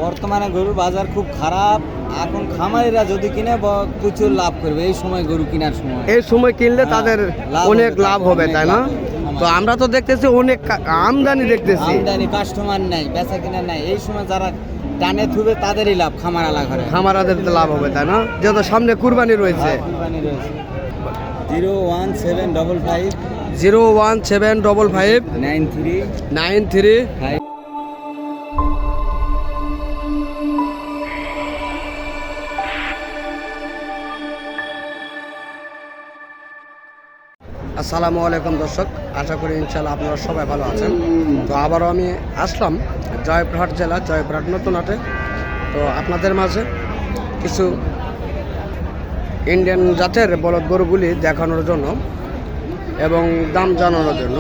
বর্তমানে গরুর বাজার খুব খারাপ। এখন খামারিরা যদি কিনে প্রচুর লাভ করবে এই সময় গরু কেনার সময়। এই সময় কিনলে তাদের অনেক লাভ হবে, তাই না? অনেক তো আমরা তো দেখতেছি অনেক আমদানি দেখতেছি, আমদানি, কাস্টমার নাই, বেচা কিনা নাই। এই সময় যারা টানে থুবে তাদেরই লাভ, খামার আলা ঘরে খামারাদের তো লাভ হবে, তাই না? যেহেতু সামনে কুরবানি রয়েছে। কুরবানি রয়েছে। 01755 01755 93 93 5। আসসালামু আলাইকুম দর্শক, আশা করি ইনশাআল্লাহ আপনারা সবাই ভালো আছেন। তো আবারও আমি আসলাম জয়পুরহাট জেলা জয়পুরহাট নতুন হাটে। তো আপনাদের মাঝে কিছু ইন্ডিয়ান জাতের বলদ গরুগুলি দেখানোর জন্য এবং দাম জানানোর জন্য।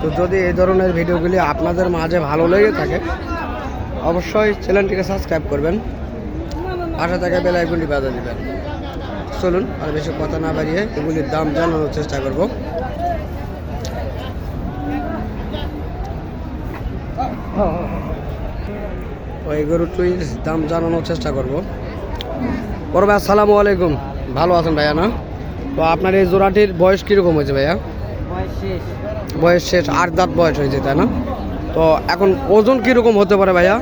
তো যদি এই ধরনের ভিডিওগুলি আপনাদের মাঝে ভালো লেগে থাকে অবশ্যই চ্যানেলটিকে সাবস্ক্রাইব করবেন, পাশে থেকে বেল আইকনটি বাজিয়ে দিবেন। চলুন আর বেশি কথা না বাড়িয়ে এগুলির দাম জানানোর চেষ্টা করব। ওই গরুটির দাম জানানোর চেষ্টা করব। বড় ভাই আসসালামু আলাইকুম, ভালো আছেন ভাইয়া? না, তো আপনার এই জোড়াটির বয়স কীরকম হয়েছে ভাইয়া? বয়স শেষ, 8 দাঁত বয়স হয়েছে, তাই না? তো এখন ওজন কীরকম হতে পারে ভাইয়া?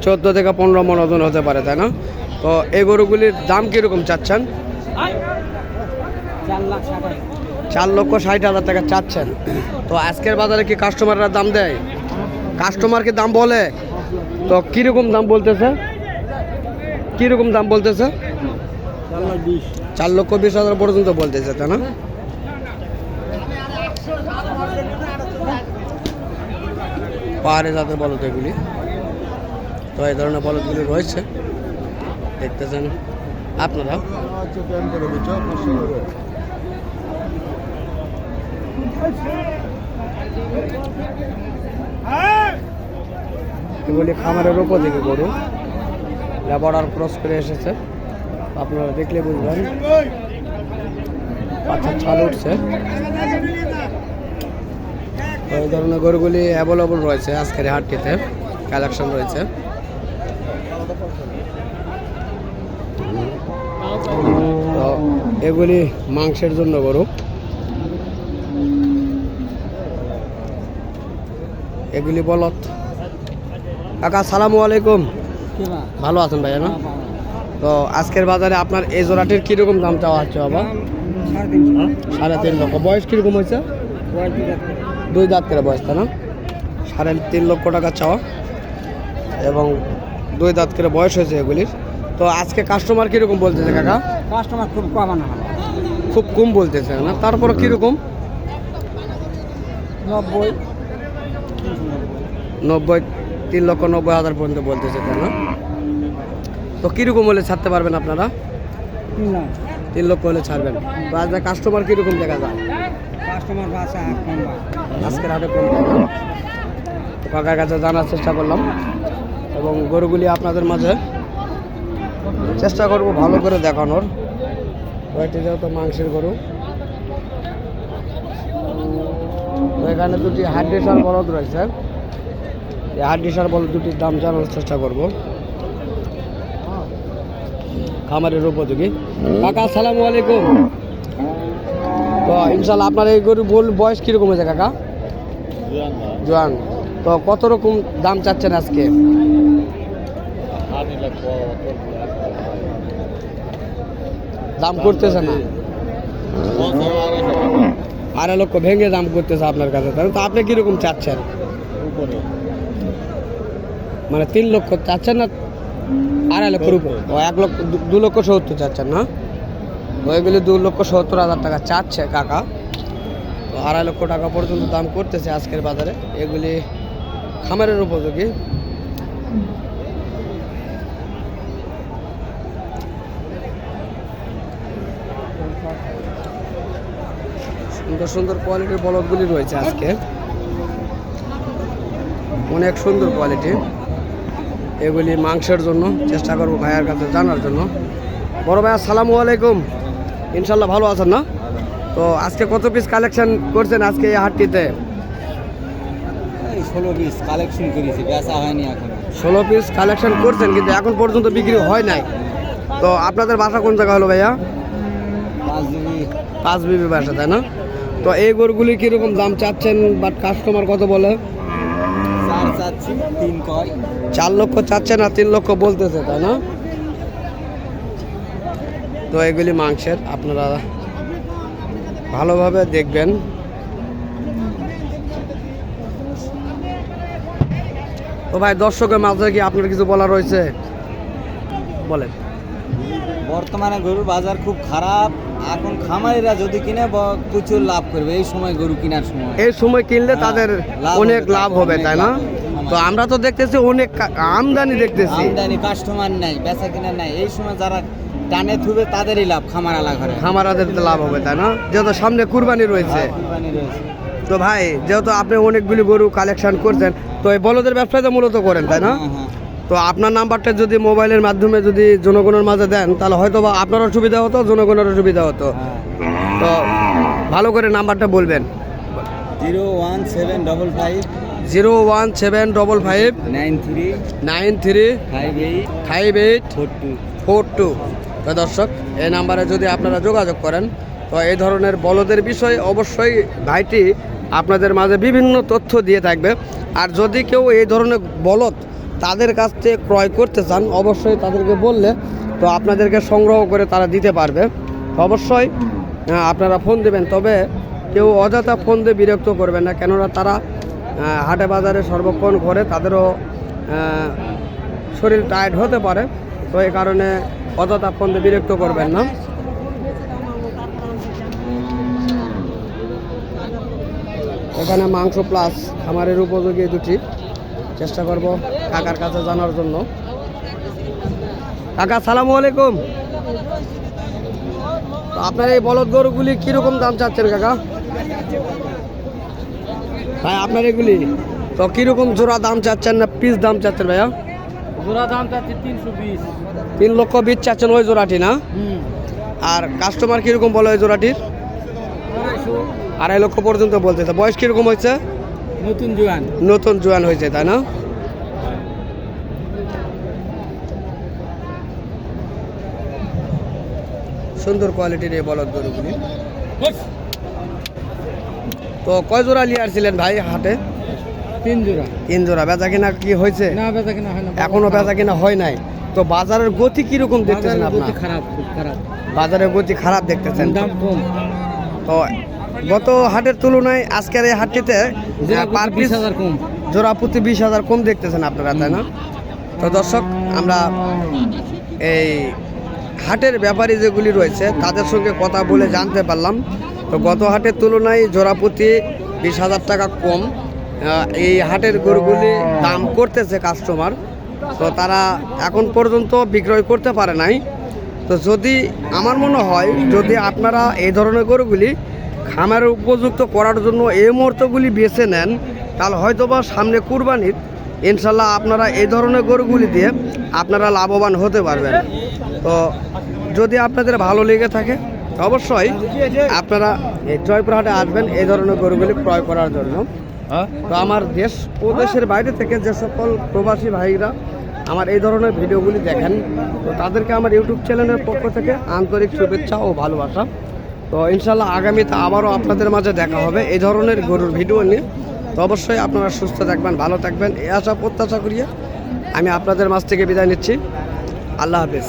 14 থেকে 15 মণ ওজন হতে পারে, তাই না? তো এই গরুগুলির দাম কীরকম চাচ্ছেন? 4,60,000 টাকা চাচ্ছেন। তো আজকের বাজারে কি কাস্টমাররা দাম দেয়? কাস্টমারকে দাম বলে? তো কীরকম দাম বলতেছে? কীরকম দাম বলতেছে? 4,20,000 পর্যন্ত বলতেছে, তাই না? পাহাড়ে জাতের বলদ এগুলি। তো এই ধরনের বলদগুলি রয়েছে, দেখতেছেন আপনারা। এগুলি খামারের উপর দিকে গরু, বর্ডার ক্রস করে এসেছে, আপনারা দেখলে বুঝবেন। আচ্ছা, ছাল উঠছে। এই ধরনের গরুগুলি অ্যাভেলেবল রয়েছে আজকের হাটটিতে, কালেকশন রয়েছে। তো এগুলি মাংসের জন্য গরু। এগুলি বলদ। কাকা আসসালামু আলাইকুম, ভালো আছেন ভাইয়া? না, তো আজকের বাজারে আপনার এই জোড়াটির কীরকম দাম চাওয়া হচ্ছে বাবা? 3.5 লক্ষ। বয়স কীরকম হয়েছে? 2 দাঁত করে বয়স, তাই না? 3.5 লক্ষ টাকা চাওয়া এবং 2 দাঁত করে বয়স হয়েছে এগুলির। তো আজকে কাস্টমার কীরকম বলতেছে কাকা? কাস্টমার খুব কম না, খুব কম বলতেছে না, তারপরে কীরকম? 90 3,90,000 পর্যন্ত বলতেছে, তাই না? তো কীরকম হলে ছাড়তে পারবেন আপনারা? 3 লক্ষ হলে ছাড়বেন। তো আজ কাস্টমার কীরকম দেখা যায়? কাস্টমার বাসা কম, আজকের হাটে কম। তো কাকার কাছে জানার চেষ্টা করলাম এবং গরুগুলি আপনাদের মাঝে চেষ্টা করব ভালো করে দেখানোর। কয়েকটি যেহেতু মাংসের গরু। তো এখানে দুটি হাড্ডিসার বলদ রয়েছে, এই হাড্ডিসার বলদ দুটির দাম জানার চেষ্টা করব খামারের উপযোগী। কাকা আসসালামু আলাইকুম। তো ইনশাল্লাহ আপনার এই গরু বয়স কীরকম হয়েছে কাকা? জোয়ান। তো কত রকম দাম চাচ্ছেন আজকে? দাম করতেছে না, 2.5 লক্ষ ভেঙে দাম করতেছে আপনার কাছে, তাহলে তো আপনি কীরকম চাচ্ছেন? মানে 3 লক্ষ চাচ্ছেন না 2.5 লক্ষের উপর? 2,70,000 চাচ্ছেন না? ওইগুলি 2,70,000 টাকা চাচ্ছে কাকা। তো 2.5 লক্ষ টাকা পর্যন্ত দাম করতেছে আজকের বাজারে। এগুলি খামারের উপযোগী। সুন্দর সুন্দর কোয়ালিটির বলদগুলি রয়েছে আজকে, অনেক সুন্দর কোয়ালিটি। এগুলি মাংসের জন্য চেষ্টা করবো ভাইয়ের কাছে জানার জন্য। বড় ভাই আসসালামু আলাইকুম, ইনশাল্লাহ ভালো আছেন? না, তো আজকে কত পিস কালেকশন করছেন আজকে এই হাটটিতে? 16 পিস কালেকশন করেছি, বেচা হয়নি এখন। 16 পিস কালেকশন করছেন কিন্তু এখন পর্যন্ত বিক্রি হয় নাই। তো আপনাদের বাসা কোন জায়গা হলো ভাইয়া? 5 দিবি। 5 বিবি বাসা, তাই না? তো এই গরুগুলি কীরকম দাম চাচ্ছেন, বাট কাস্টমার কত বলে? 4 চাচ্ছি, 3 কয়। 4 লক্ষ চাচ্ছেন আর 3 লক্ষ বলতেছে, তাই না? তো এগুলি মাংসের, আপনারা ভালোভাবে দেখবেন। তো ভাই দর্শকের মাঝে কি আপনার কিছু বলা রয়েছে? বলেন। বর্তমানে গরুর বাজার খুব খারাপ। এখন খামারিরা যদি কিনে প্রচুর লাভ করবে এই সময় গরু কেনার সময়। এই সময় কিনলে হ্যাঁ, তাদের লাভ অনেক হবে, লাভ হবে, অনেক তাই না? লাভ হবে। তো আমরা তো দেখতেছি অনেক আমদানি দেখতেছি, আমদানি, কাস্টমার নাই, বেচা কিনা নাই। এই সময় যারা টানে থুবে তাদেরই লাভ, খামারালা ঘরে। খামারাদের তো লাভ হবে, তাই না? যেহেতু সামনে কুরবানি রয়েছে। কুরবানি রয়েছে। তো ভাই যেহেতু আপনি অনেকগুলি গরু কালেকশন করছেন, তো এই বলদের ব্যবসায় তো মূলত করেন, তাই না? হ্যাঁ, হ্যাঁ। তো আপনার নাম্বারটা যদি মোবাইলের মাধ্যমে যদি জনগণের মাঝে দেন তাহলে হয়তো বা আপনারও সুবিধা হতো, জনগণেরও সুবিধা হতো। হ্যাঁ। তো ভালো করে নাম্বারটা বলবেন। 01755 01755 93 93 58 58 42। 42। তো দর্শক এই নাম্বারে যদি আপনারা যোগাযোগ করেন তো এই ধরনের বলদের বিষয়ে অবশ্যই ভাইটি আপনাদের মাঝে বিভিন্ন তথ্য দিয়ে থাকবে। আর যদি কেউ এই ধরনের বলদ তাদের কাছ থেকে ক্রয় করতে চান অবশ্যই তাদেরকে বললে তো আপনাদেরকে সংগ্রহ করে তারা দিতে পারবে। তো অবশ্যই আপনারা ফোন দেবেন, তবে কেউ অযথা ফোন দিয়ে বিরক্ত করবেন না, কেননা তারা হাটে বাজারে সর্বক্ষণ ঘরে, তাদেরও শরীর টায়ার্ড হতে পারে। তো এই কারণে অযথা ফোন দিয়ে বিরক্ত করবেন না। এখানে মাংস প্লাস খামারের উপযোগী দুটি চেষ্টা করব কাকার কাছে জানার জন্য। কাকা সালামু আলাইকুম। তো আপনার এই বলদ গরুগুলি কীরকম দাম চাচ্ছেন কাকা? ভাই আপনার এগুলি তো কীরকম জোড়া দাম চাচ্ছেন না পিস দাম চাচ্ছেন ভাইয়া? জোড়া দাম চাচ্ছি 320। 3 লক্ষ 20 চাচ্ছেন ওই জোড়াটি, না? আর কাস্টমার কীরকম বলে ওই জোড়াটির? 2.5 লক্ষ পর্যন্ত বলতেছে। বয়স কীরকম হয়েছে? নতুন জোয়ান হয়েছে, তাই না? সুন্দর কোয়ালিটির এই বলদ গরুগুলি। তো কয় জোড়া নিয়ে আসছিলেন ভাই হাটে? 3 জোড়া। 3 জোড়া। বেচা কিনা কি হয়েছে? না, বেচা কিনা হয় না। এখনো বেচা কিনা হয় নাই। তো বাজারের গতি কিরকম দেখতেছেন আপনারা? খারাপ, খুব খারাপ। বাজারের গতি খারাপ দেখতেছেন। দাম কম। তো গত হাটের তুলনায় আজকের এই হাটটিতে পার পিস 20,000 কম। জোড়া প্রতি 20,000 কম দেখতেছেন আপনারা, তাই না? তো দর্শক আমরা এই হাটের ব্যাপারী যেগুলি রয়েছে তাদের সঙ্গে কথা বলে জানতে পারলাম তো গত হাটের তুলনায় জোড়া প্রতি 20,000 টাকা কম এই হাটের গরুগুলি দাম করতেছে কাস্টমার। তো তারা এখন পর্যন্ত বিক্রয় করতে পারে নাই। তো যদি আমার মনে হয় যদি আপনারা এই ধরনের গরুগুলি খামারের উপযুক্ত করার জন্য এই মুহূর্তগুলি বেছে নেন তাহলে হয়তোবা সামনে কুরবানির ইনশাল্লাহ আপনারা এই ধরনের গরুগুলি দিয়ে আপনারা লাভবান হতে পারবেন। তো যদি আপনাদের ভালো লেগে থাকে অবশ্যই আপনারা এই জয়পুর হাটে আসবেন এই ধরনের গরুগুলি ক্রয় করার জন্য। তো আমার দেশ ও দেশের বাইরে থেকে যে সকল প্রবাসী ভাইরা আমার এই ধরনের ভিডিওগুলি দেখেন তো তাদেরকে আমার ইউটিউব চ্যানেলের পক্ষ থেকে আন্তরিক শুভেচ্ছা ও ভালোবাসা। তো ইনশাল্লাহ আগামীতে আবারও আপনাদের মাঝে দেখা হবে এই ধরনের গরুর ভিডিও নিয়ে। তো অবশ্যই আপনারা সুস্থ থাকবেন, ভালো থাকবেন এই আশা প্রত্যাশা করিয়ে আমি আপনাদের মাঝ থেকে বিদায় নিচ্ছি। আল্লাহ হাফেজ।